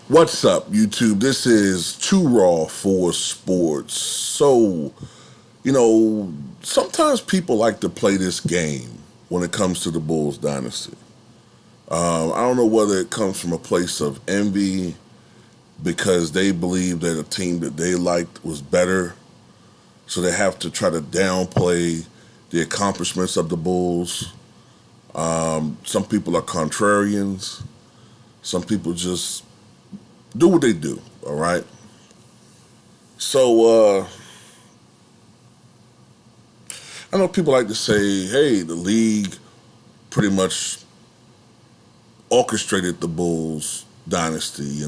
What's up, YouTube? This is Too Raw for Sports. So, sometimes people like to play this game when it comes to the Bulls dynasty. I don't know whether it comes from a place of envy because they believe that a team that they liked was better, so they have to try to downplay the accomplishments of the Bulls. Some people are contrarians. Some people just do what they do, all right? So, I know people like to say, hey, the league pretty much orchestrated the Bulls dynasty.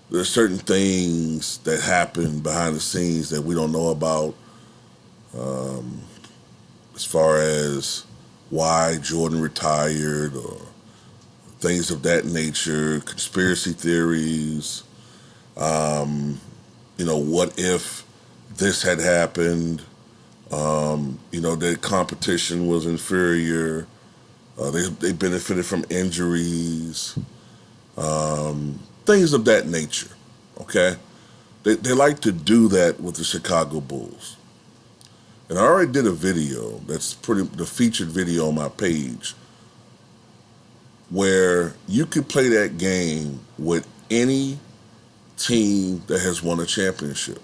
There's certain things that happen behind the scenes that we don't know about, as far as why Jordan retired or things of that nature, conspiracy theories. What if this had happened? Their competition was inferior. They benefited from injuries, things of that nature. Okay, they like to do that with the Chicago Bulls, and I already did a video that's the featured video on my page where you can play that game with any team that has won a championship.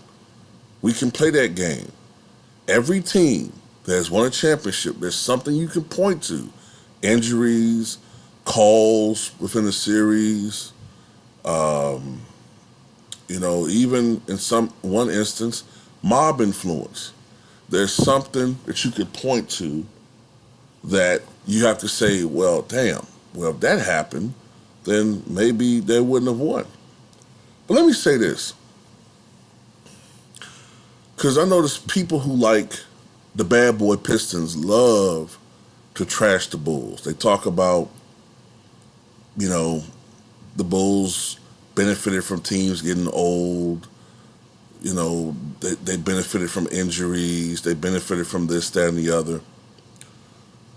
We can play that game. Every team that has won a championship, there's something you can point to. Injuries, calls within the series, even in one instance, mob influence. There's something that you could point to that you have to say, well, damn, well, if that happened, then maybe they wouldn't have won. But let me say this, because I notice people who like the bad boy Pistons love to trash the Bulls. They talk about, the Bulls benefited from teams getting old. They benefited from injuries. They benefited from this, that, and the other.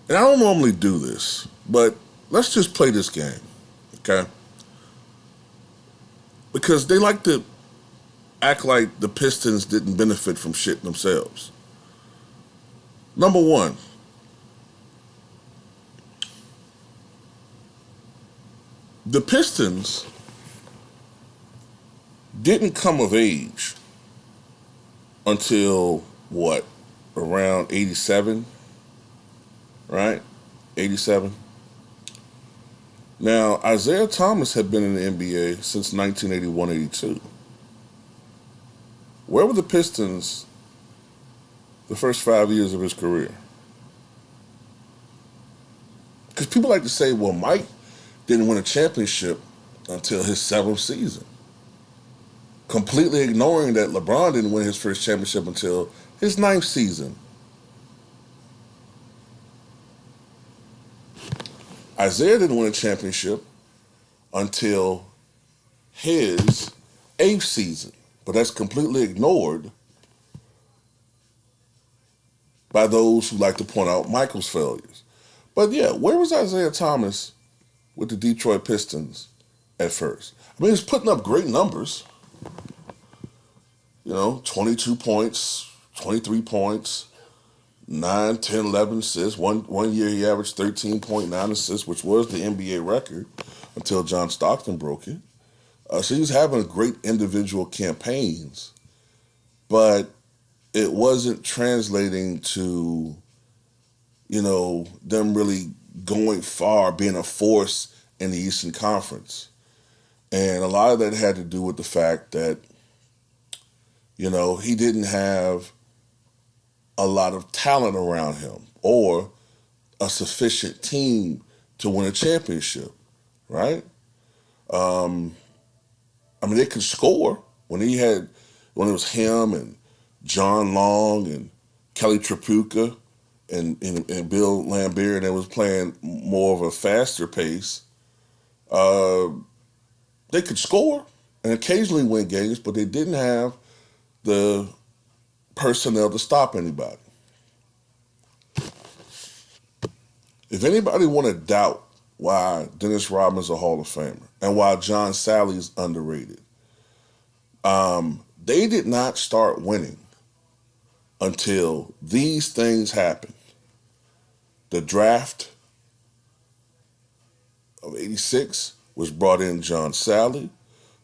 And I don't normally do this, but let's just play this game, okay? Because they like to act like the Pistons didn't benefit from shit themselves. Number one, the Pistons didn't come of age until what? Around 87, right? 87. Now, Isaiah Thomas had been in the NBA since 1981-82. Where were the Pistons the first 5 years of his career? Because people like to say, well, Mike didn't win a championship until his seventh season, completely ignoring that LeBron didn't win his first championship until his ninth season. Isaiah didn't win a championship until his eighth season, but that's completely ignored by those who like to point out Michael's failures. But yeah, where was Isaiah Thomas with the Detroit Pistons at first? I mean, he was putting up great numbers. 22 points, 23 points, 9, 10, 11 assists. One year he averaged 13.9 assists, which was the NBA record until John Stockton broke it. So he was having great individual campaigns, but it wasn't translating to, them really going far, being a force in the Eastern Conference. And a lot of that had to do with the fact that, he didn't have a lot of talent around him or a sufficient team to win a championship, right? They could score when it was him and John Long and Kelly Tripucka and Bill Laimbeer, and they was playing more of a faster pace. They could score and occasionally win games, but they didn't have the personnel to stop anybody. If anybody want to doubt why Dennis Rodman's a Hall of Famer and why John Sally's underrated. They did not start winning until these things happened. The draft of '86 was brought in John Sally,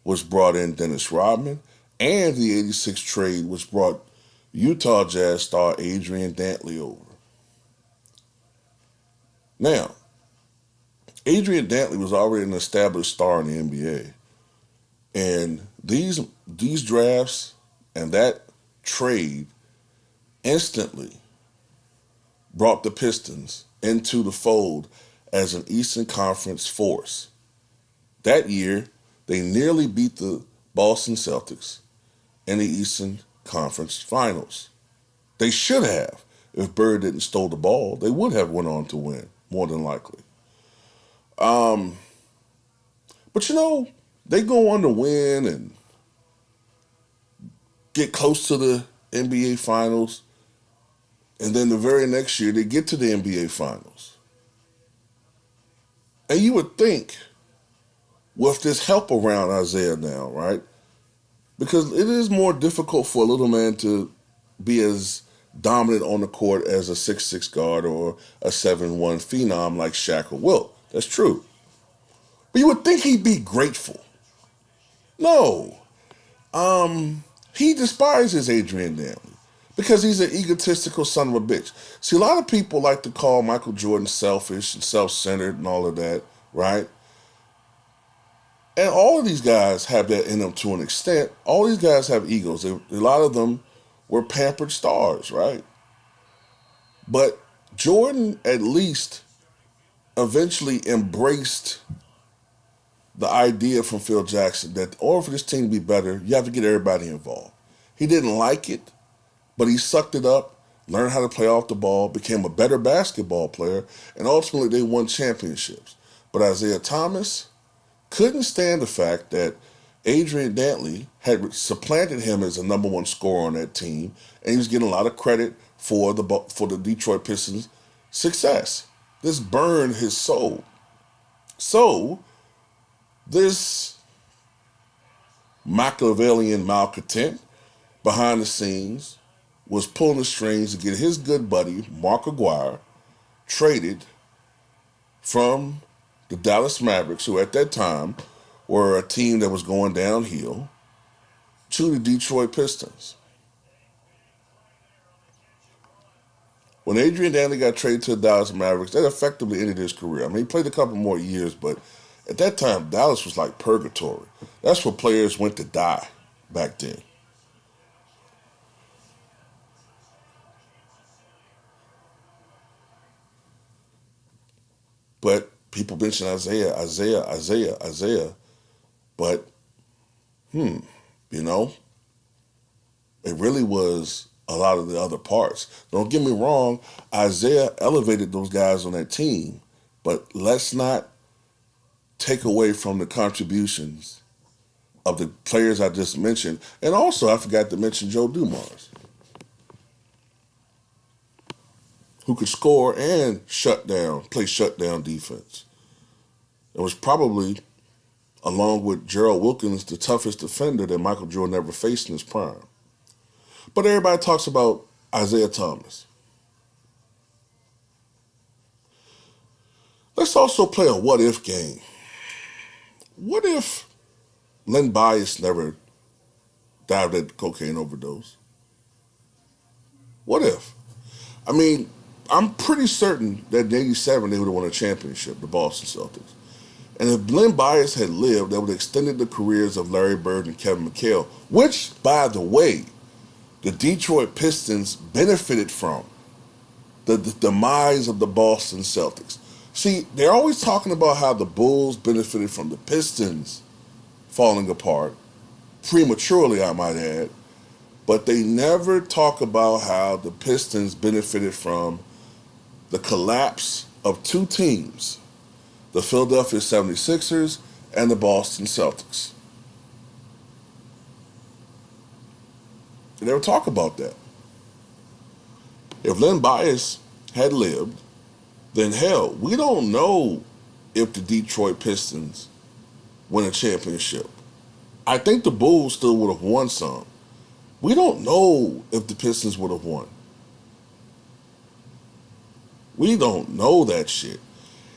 was brought in Dennis Rodman, and the '86 trade which brought Utah Jazz star Adrian Dantley over. Now, Adrian Dantley was already an established star in the NBA. And these drafts and that trade instantly brought the Pistons into the fold as an Eastern Conference force. That year, they nearly beat the Boston Celtics in the Eastern Conference Finals. They should have. If Bird didn't stole the ball, they would have went on to win, more than likely. But they go on to win and get close to the NBA Finals. And then the very next year, they get to the NBA Finals. And you would think, with this help around Isaiah now, right? Because it is more difficult for a little man to be as dominant on the court as a 6'6" guard or a 7'1" phenom like Shaq or Wilt. That's true. But you would think he'd be grateful. No. He despises Adrian Dantley because he's an egotistical son of a bitch. See, a lot of people like to call Michael Jordan selfish and self-centered and all of that, right? And all of these guys have that in them to an extent. All these guys have egos. A lot of them were pampered stars, right? But Jordan at least eventually embraced the idea from Phil Jackson that in order for this team to be better, you have to get everybody involved. He didn't like it, but he sucked it up, learned how to play off the ball, became a better basketball player, and ultimately they won championships. But Isaiah Thomas couldn't stand the fact that Adrian Dantley had supplanted him as the number one scorer on that team, and he was getting a lot of credit for the Detroit Pistons' success. This burned his soul. So, this Machiavellian malcontent behind the scenes was pulling the strings to get his good buddy, Mark Aguirre, traded from the Dallas Mavericks, who at that time were a team that was going downhill, to the Detroit Pistons. When Adrian Dantley got traded to the Dallas Mavericks, that effectively ended his career. I mean, he played a couple more years, but at that time, Dallas was like purgatory. That's where players went to die back then. But people mention Isaiah. But, it really was a lot of the other parts. Don't get me wrong, Isaiah elevated those guys on that team, but let's not take away from the contributions of the players I just mentioned. And also, I forgot to mention Joe Dumars, who could score and play shutdown defense. It was probably, along with Gerald Wilkins, the toughest defender that Michael Jordan ever faced in his prime. But everybody talks about Isaiah Thomas. Let's also play a what-if game. What if Len Bias never died of cocaine overdose? What if? I mean, I'm pretty certain that in '87 they would have won a championship, the Boston Celtics. And if Len Bias had lived, that would have extended the careers of Larry Bird and Kevin McHale, which, by the way, the Detroit Pistons benefited from the demise of the Boston Celtics. See, they're always talking about how the Bulls benefited from the Pistons falling apart, prematurely, I might add, but they never talk about how the Pistons benefited from the collapse of two teams, the Philadelphia 76ers and the Boston Celtics. They never talk about that. If Len Bias had lived, then hell, we don't know if the Detroit Pistons win a championship. I think the Bulls still would have won some. We don't know if the Pistons would have won. We don't know that shit.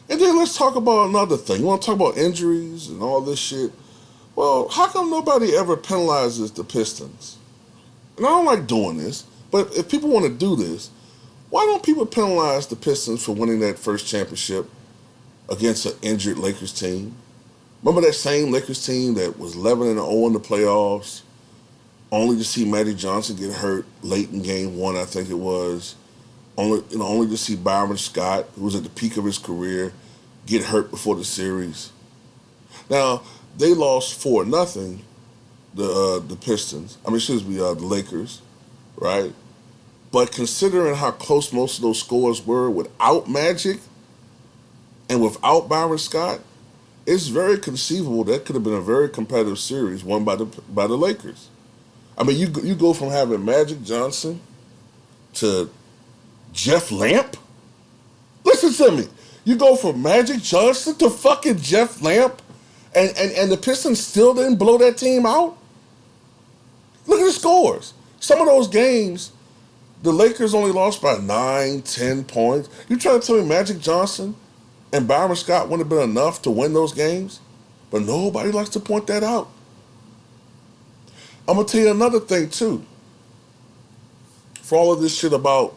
And then let's talk about another thing. You want to talk about injuries and all this shit? Well, how come nobody ever penalizes the Pistons? And I don't like doing this, but if people want to do this, why don't people penalize the Pistons for winning that first championship against an injured Lakers team? Remember that same Lakers team that was 11-0 in the playoffs, only to see Magic Johnson get hurt late in Game 1, I think it was. Only to see Byron Scott, who was at the peak of his career, get hurt before the series. Now they lost 4-0. The Pistons. The Lakers, right? But considering how close most of those scores were without Magic and without Byron Scott, it's very conceivable that could have been a very competitive series won by the Lakers. I mean, you go from having Magic Johnson to Jeff Lamp. Listen to me. You go from Magic Johnson to fucking Jeff Lamp, and the Pistons still didn't blow that team out. Look at the scores. Some of those games, the Lakers only lost by 9, 10 points. You trying to tell me Magic Johnson and Byron Scott wouldn't have been enough to win those games? But nobody likes to point that out. I'm going to tell you another thing, too. For all of this shit about,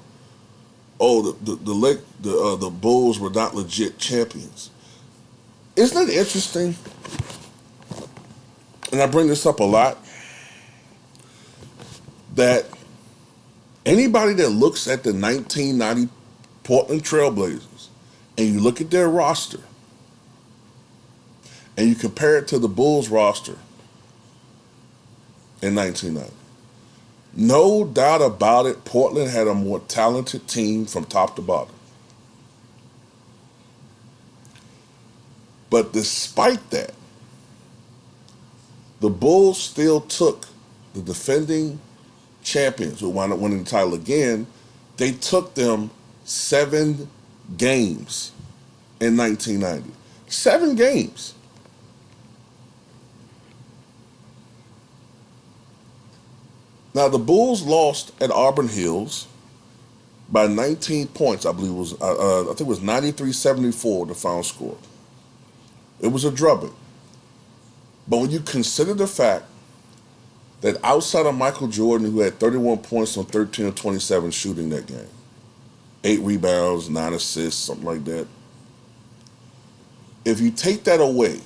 the Bulls were not legit champions. Isn't it interesting? And I bring this up a lot, that anybody that looks at the 1990 Portland Trailblazers and you look at their roster and you compare it to the Bulls roster in 1990, no doubt about it, Portland had a more talented team from top to bottom. But despite that, the Bulls still took the defending champions who wound up winning the title again. They took them 7 games in 1990. 7 games. Now, the Bulls lost at Auburn Hills by 19 points, I believe it was. I think it was 93-74, the final score. It was a drubbing. But when you consider the fact that outside of Michael Jordan, who had 31 points on 13 of 27 shooting that game, 8 rebounds, 9 assists, something like that. If you take that away,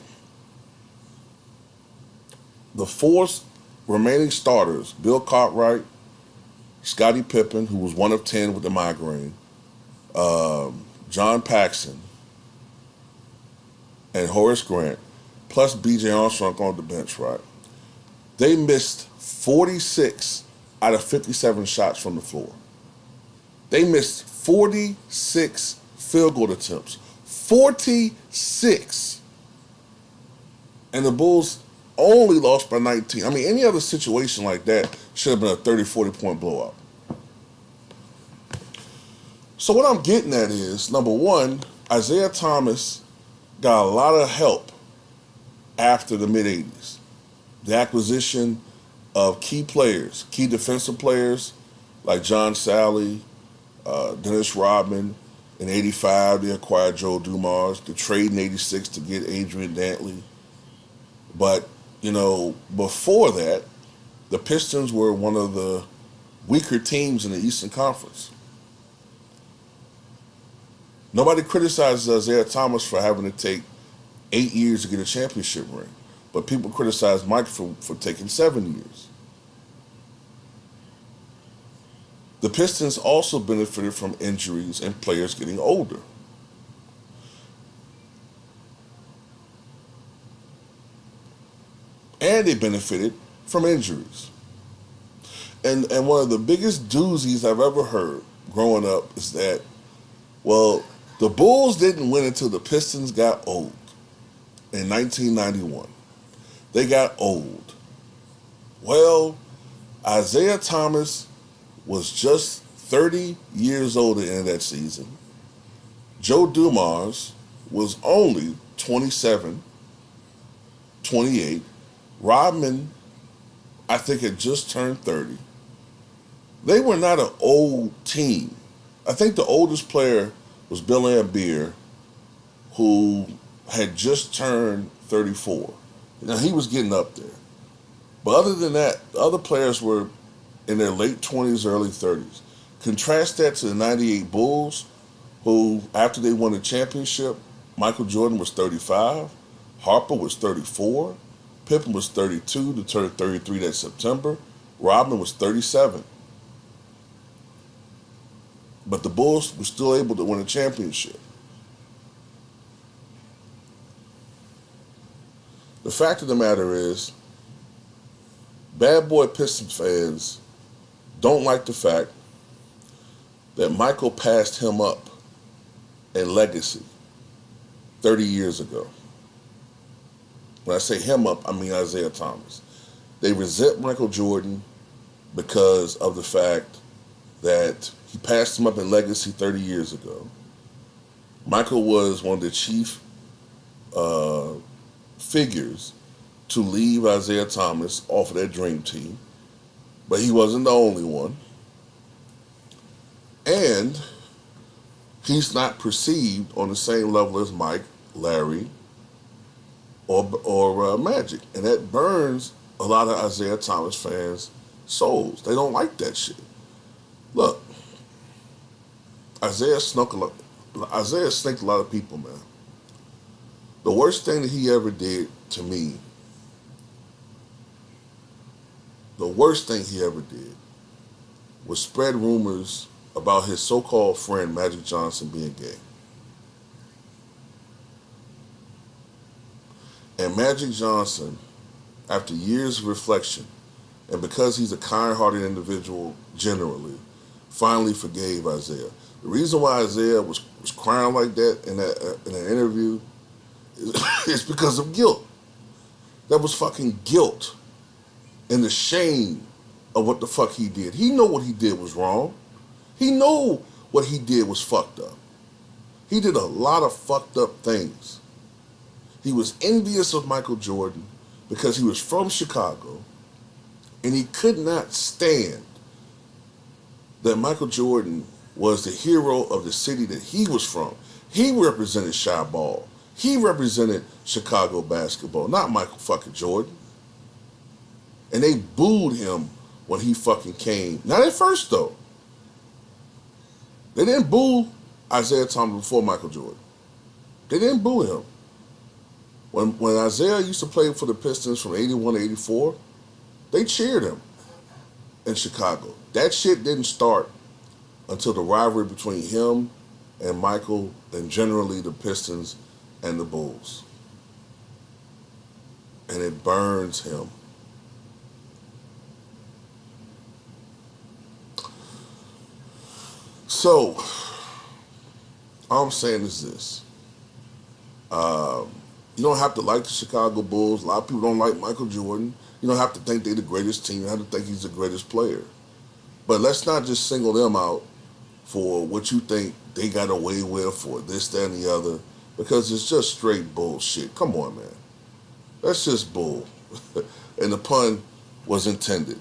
the 4 remaining starters, Bill Cartwright, Scottie Pippen, who was 1 of 10 with the migraine, John Paxson, and Horace Grant, plus B.J. Armstrong on the bench, right? They missed 46 out of 57 shots from the floor. They missed 46 field goal attempts. 46. And the Bulls only lost by 19. I mean, any other situation like that should have been a 30, 40-point blowout. So what I'm getting at is, number one, Isaiah Thomas got a lot of help after the mid-'80s. The acquisition of key players, key defensive players like John Sally, Dennis Rodman. In 85, they acquired Joe Dumars. The trade in 86 to get Adrian Dantley. But, before that, the Pistons were one of the weaker teams in the Eastern Conference. Nobody criticizes Isaiah Thomas for having to take 8 years to get a championship ring. But people criticize Mike for taking 7 years. The Pistons also benefited from injuries and players getting older. And they benefited from injuries. And one of the biggest doozies I've ever heard growing up is that, the Bulls didn't win until the Pistons got old in 1991. They got old. Well, Isaiah Thomas was just 30 years old at the end of that season. Joe Dumars was only 27, 28. Rodman, I think, had just turned 30. They were not an old team. I think the oldest player was Bill Laimbeer, who had just turned 34. Now, he was getting up there. But other than that, the other players were in their late 20s, early 30s. Contrast that to the 98 Bulls, who, after they won the championship, Michael Jordan was 35, Harper was 34, Pippen was 32 to turn 33 that September, Rodman was 37. But the Bulls were still able to win a championship. The fact of the matter is, bad boy Pistons fans don't like the fact that Michael passed him up in legacy 30 years ago. When I say him up, I mean Isaiah Thomas. They resent Michael Jordan because of the fact that he passed him up in legacy 30 years ago. Michael was one of the chief figures to leave Isaiah Thomas off of that dream team, but he wasn't the only one. And he's not perceived on the same level as Mike, Larry, or Magic. And that burns a lot of Isaiah Thomas fans' souls. They don't like that shit. Look, Isaiah snaked a lot of people, man. The worst thing that he ever did to me, was spread rumors about his so-called friend Magic Johnson being gay. And Magic Johnson, after years of reflection, and because he's a kind-hearted individual generally, finally forgave Isaiah. The reason why Isaiah was crying like that in that interview is because of guilt. That was fucking guilt and the shame of what the fuck he did. He know what he did was wrong. He know what he did was fucked up. He did a lot of fucked up things. He was envious of Michael Jordan because he was from Chicago, and he could not stand that Michael Jordan was the hero of the city that he was from. He represented Chi Ball. He represented Chicago basketball, not Michael fucking Jordan. And they booed him when he fucking came. Not at first, though. They didn't boo Isaiah Thomas before Michael Jordan. They didn't boo him. When Isaiah used to play for the Pistons from 81 to 84, they cheered him in Chicago. That shit didn't start until the rivalry between him and Michael, and generally the Pistons and the Bulls. And it burns him. So, all I'm saying is this. You don't have to like the Chicago Bulls. A lot of people don't like Michael Jordan. You don't have to think they're the greatest team. You have to think he's the greatest player. But let's not just single them out for what you think they got away with or this, that, and the other, because it's just straight bullshit. Come on, man. That's just bull. And the pun was intended.